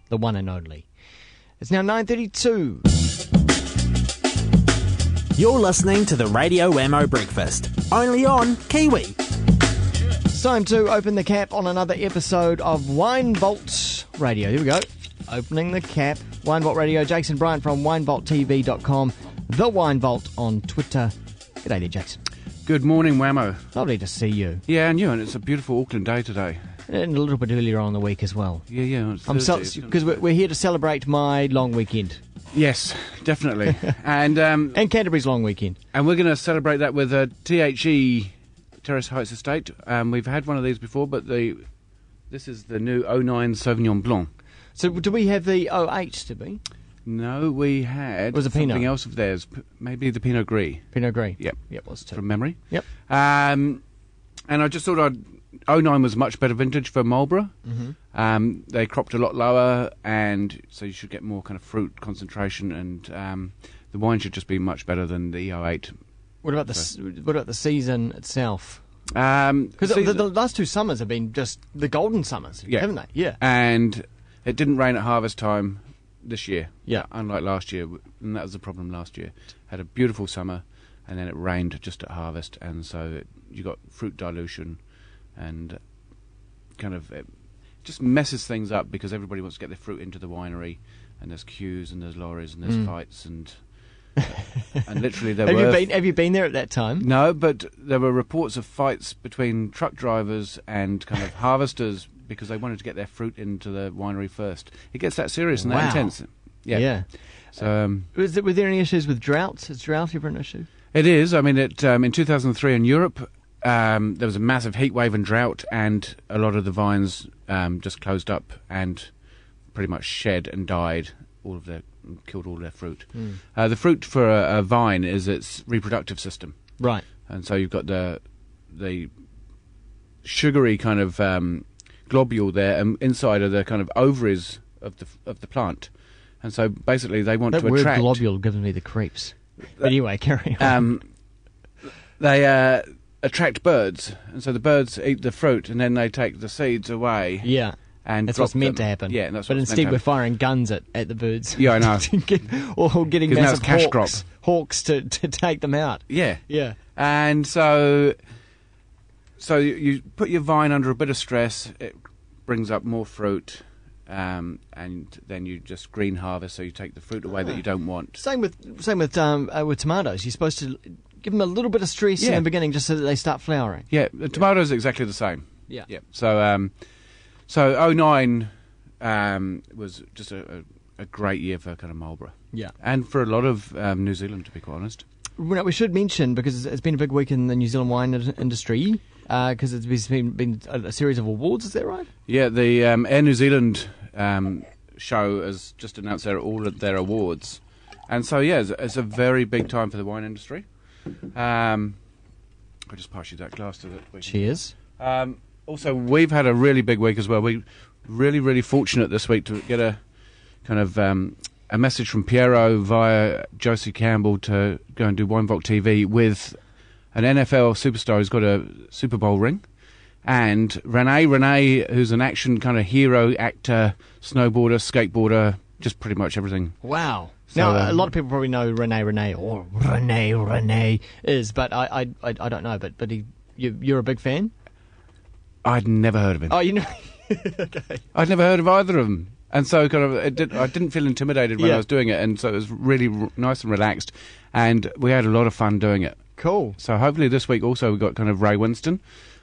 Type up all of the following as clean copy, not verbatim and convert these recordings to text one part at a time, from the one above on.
the one and only. It's now 9:32. You're listening to the Radio Ammo Breakfast, only on Kiwi. It's time to open the cap on another episode of Wine Vault Radio. Here we go. Opening the cap. Wine Vault Radio. Jason Bryant from winevaulttv.com. The Wine Vault on Twitter. G'day there, Jason. Good morning, Whammo. Lovely to see you. Yeah, and you, and it's a beautiful Auckland day today. And a little bit earlier on in the week as well. Yeah. Because we're here to celebrate my long weekend. Yes, definitely. and Canterbury's long weekend. And we're going to celebrate that with a T.H.E. Terrace Heights Estate. We've had one of these before, but this is the new 09 Sauvignon Blanc. So do we have the 08 to be? No, we had was a something Pinot? else of theirs. Maybe the Pinot Gris. Pinot Gris. Yep. Yep, was too. From memory. Yep. And I just thought 09 was much better vintage for Marlborough. Mm-hmm. They cropped a lot lower, and so you should get more kind of fruit concentration, and the wine should just be much better than the 08. What about the season itself? Because the last two summers have been just the golden summers, haven't they? Yeah. And it didn't rain at harvest time this year. Yeah. Unlike last year, and that was the problem last year. Had a beautiful summer, and then it rained just at harvest, and so you got fruit dilution, and kind of it just messes things up because everybody wants to get their fruit into the winery, and there's queues and there's lorries and there's fights and literally there Have you been there at that time? No, but there were reports of fights between truck drivers and kind of harvesters because they wanted to get their fruit into the winery first. It gets that serious and that intense. Yeah. So were there any issues with droughts? Is drought ever an issue? it is. I mean, in 2003 in Europe, there was a massive heat wave and drought, and a lot of the vines just closed up and pretty much shed and died. Killed all their fruit. The fruit for a vine is its reproductive system, right? And so you've got the sugary kind of globule there, and inside are the kind of ovaries of the plant, and so basically they want to attract. That word globule gives me the creeps. But anyway, carry on. They attract birds, and so the birds eat the fruit, and then they take the seeds away. Yeah. And that's what's meant to happen. Yeah, that's but instead we're firing guns at the birds. Yeah, I know. or getting massive cash hawks to take them out. Yeah. Yeah. And so you put your vine under a bit of stress, it brings up more fruit, and then you just green harvest, so you take the fruit away that you don't want. Same with tomatoes. You're supposed to give them a little bit of stress in the beginning just so that they start flowering. Yeah, the tomatoes are exactly the same. Yeah. Yeah. So 09 was just a great year for kind of Marlborough. Yeah. And for a lot of New Zealand, to be quite honest. Well, we should mention, because it's been a big week in the New Zealand wine industry, because it's been a series of awards, is that right? Yeah, the Air New Zealand show has just announced all of their awards. And so, yeah, it's a very big time for the wine industry. I'll just pass you that glass to the... Cheers. Also, we've had a really big week as well. We're really, really fortunate this week to get a kind of a message from Piero via Josie Campbell to go and do Wine Vault TV with an NFL superstar who's got a Super Bowl ring, and Renee, who's an action kind of hero, actor, snowboarder, skateboarder, just pretty much everything. Wow. So, now, a lot of people probably know Renee or Renee is, but I don't know. But you're a big fan? I'd never heard of him. Oh, you know. Okay. I'd never heard of either of them. And so kind of I didn't feel intimidated when I was doing it, and so it was really nice and relaxed, and we had a lot of fun doing it. Cool. So hopefully this week also we've got kind of Ray Winston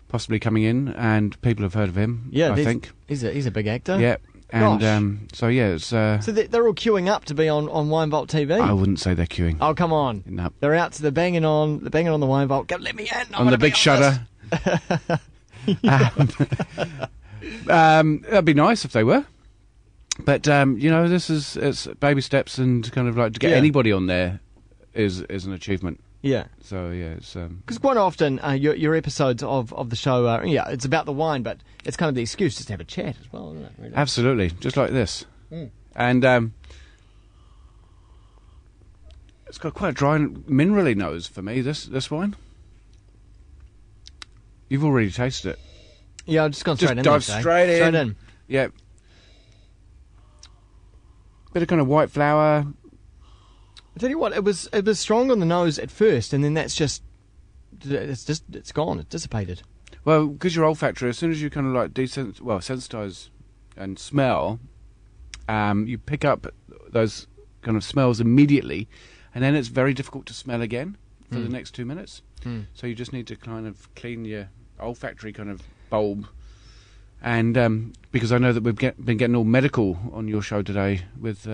possibly coming in, and people have heard of him, I think. He's a big actor. Yeah. And so yeah, it's... so they're all queuing up to be on Wine Vault TV? I wouldn't say they're queuing. Oh, come on. No. They're out, they're banging on the Wine Vault. Let me in. On the big shutter. That'd be nice if they were, but it's baby steps, and kind of like to get anybody on there is an achievement. Yeah. So yeah, it's because quite often your episodes of the show are it's about the wine, but it's kind of the excuse just to have a chat as well, isn't it? Really? Absolutely, just like this, and it's got quite a dry minerally nose for me. This wine. You've already tasted it. Yeah, I've just gone straight in. Dive straight in. Straight in. Yeah. bit of kind of white flower. I tell you what, it was strong on the nose at first, and then it's gone. It's dissipated. Well, because you're olfactory, as soon as you kind of like sensitize and smell, you pick up those kind of smells immediately, and then it's very difficult to smell again for the next 2 minutes. So you just need to kind of clean your olfactory kind of bulb. And because I know that we've been getting all medical on your show today with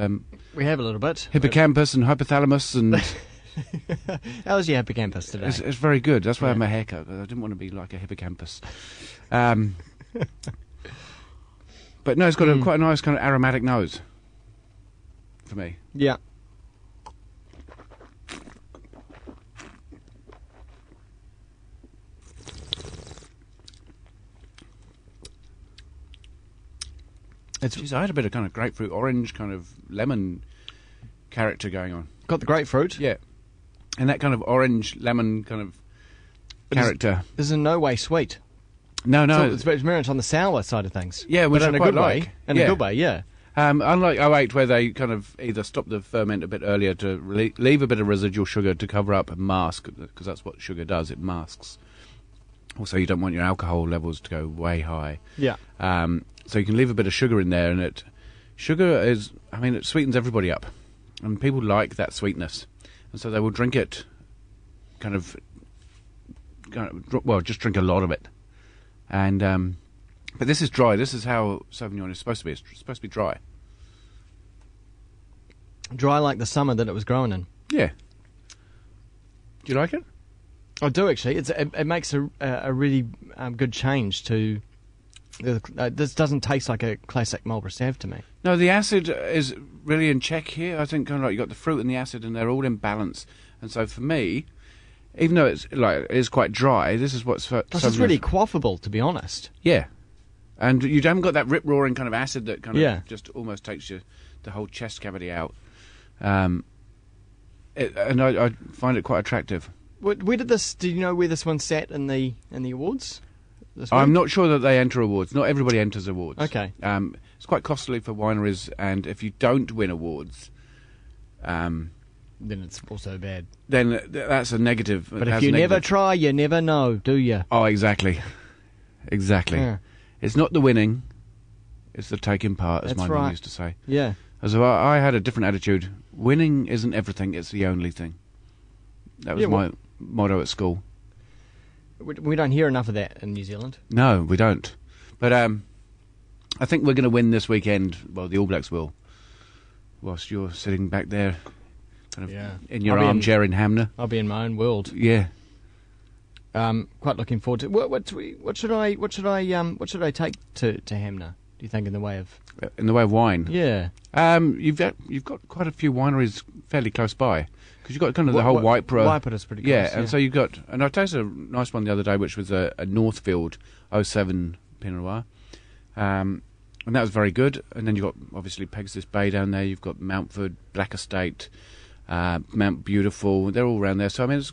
we have a little bit hippocampus and hypothalamus and how's your hippocampus today? It's very good. That's why I have my haircut. I didn't want to be like a hippocampus. But no, it's got quite a nice kind of aromatic nose for me. Yeah. Jeez, I had a bit of kind of grapefruit, orange, kind of lemon character going on. Got the grapefruit? Yeah. And that kind of orange, lemon kind of character. This is in no way sweet. No. So it's very much on the sour side of things. Yeah, which in I a quite good like. way. In a good way, yeah. Unlike 08, where they kind of either stop the ferment a bit earlier to leave a bit of residual sugar to cover up and mask, because that's what sugar does, it masks. Also, you don't want your alcohol levels to go way high. Yeah. So you can leave a bit of sugar in there, and it sweetens everybody up. And people like that sweetness. And so they will drink it just drink a lot of it. And but this is dry. This is how Sauvignon is supposed to be. It's supposed to be dry. Dry like the summer that it was grown in. Yeah. Do you like it? I do, actually. It makes a really good change to... this doesn't taste like a classic Marlborough Sav to me. No, the acid is really in check here. I think kind of like you got the fruit and the acid, and they're all in balance. And so for me, even though it is quite dry, this is what's... It's just really quaffable, to be honest. Yeah. And you haven't got that rip-roaring kind of acid that kind of just almost takes the whole chest cavity out. And I find it quite attractive. Where did this... Do you know where this one sat in the awards? I'm not sure that they enter awards. Not everybody enters awards. Okay. It's quite costly for wineries, and if you don't win awards... then it's also bad. Then that's a negative. But if you never try, you never know, do you? Oh, exactly. Exactly. Yeah. It's not the winning, it's the taking part, as my mum used to say. Yeah. So I had a different attitude. Winning isn't everything, it's the only thing. That was my motto at school. We don't hear enough of that in New Zealand. No, we don't. But I think we're going to win this weekend. Well, the All Blacks will. Whilst you're sitting back there, kind of in your armchair in Hamner. I'll be in my own world. Yeah. Quite looking forward to. What should I take to Hamner? Do you think in the way of wine? Yeah. You've got quite a few wineries fairly close by. Because you've got kind of the whole Whiteborough. Whiteborough's pretty close. Yeah, and so you've got... And I tasted a nice one the other day, which was a Northfield 07 Pinot Noir. And that was very good. And then you've got, obviously, Pegasus Bay down there. You've got Mountford, Black Estate, Mount Beautiful. They're all around there. So, I mean,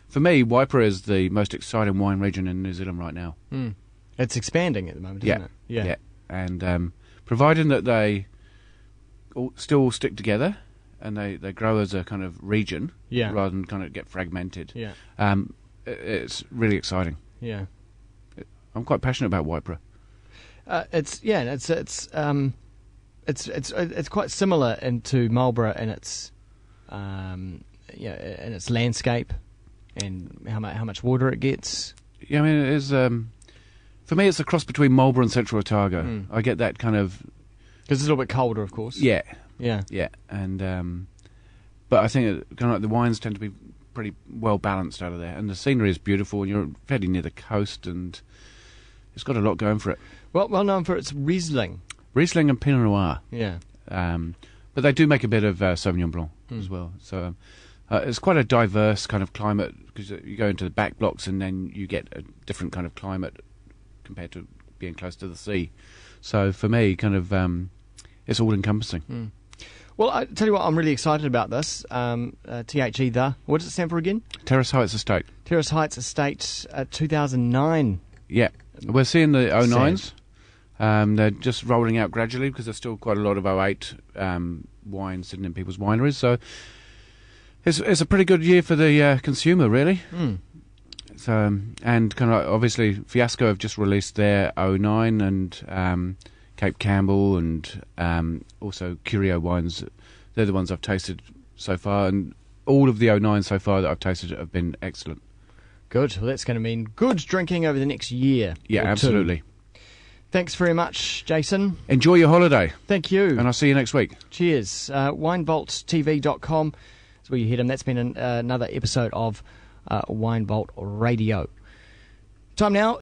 for me, Whiteborough is the most exciting wine region in New Zealand right now. Mm. It's expanding at the moment, isn't it? Yeah. And providing that they still stick together... and they grow as a kind of region rather than kind of get fragmented. Yeah. It's really exciting. Yeah. I'm quite passionate about Whiteborough. It's quite similar into Marlborough in its in its landscape and how much water it gets. Yeah, I mean it is for me it's a cross between Marlborough and Central Otago. I get that kind of because it's a little bit colder, of course. Yeah. Yeah, and but I think kind of like the wines tend to be pretty well balanced out of there, and the scenery is beautiful, and you're fairly near the coast, and it's got a lot going for it. Well known for its Riesling and Pinot Noir. Yeah, but they do make a bit of Sauvignon Blanc as well. So it's quite a diverse kind of climate because you go into the back blocks, and then you get a different kind of climate compared to being close to the sea. So for me, kind of it's all encompassing. Well, I tell you what, I'm really excited about this. T.H.E. What does it stand for again? Terrace Heights Estate. Terrace Heights Estate, 2009. Yeah, we're seeing the 09s. They're just rolling out gradually because there's still quite a lot of 08 wine sitting in people's wineries. So it's a pretty good year for the consumer, really. So and kind of obviously Fiasco have just released their 09 and Cape Campbell and also Curio wines. They're the ones I've tasted so far, and all of the 09 so far that I've tasted have been excellent. Good. Well, that's going to mean good drinking over the next year. Yeah, absolutely. Thanks very much, Jason. Enjoy your holiday. Thank you. And I'll see you next week. Cheers. WineVaultTV.com is where you hear them. That's been another episode of Wine Vault Radio. Time now.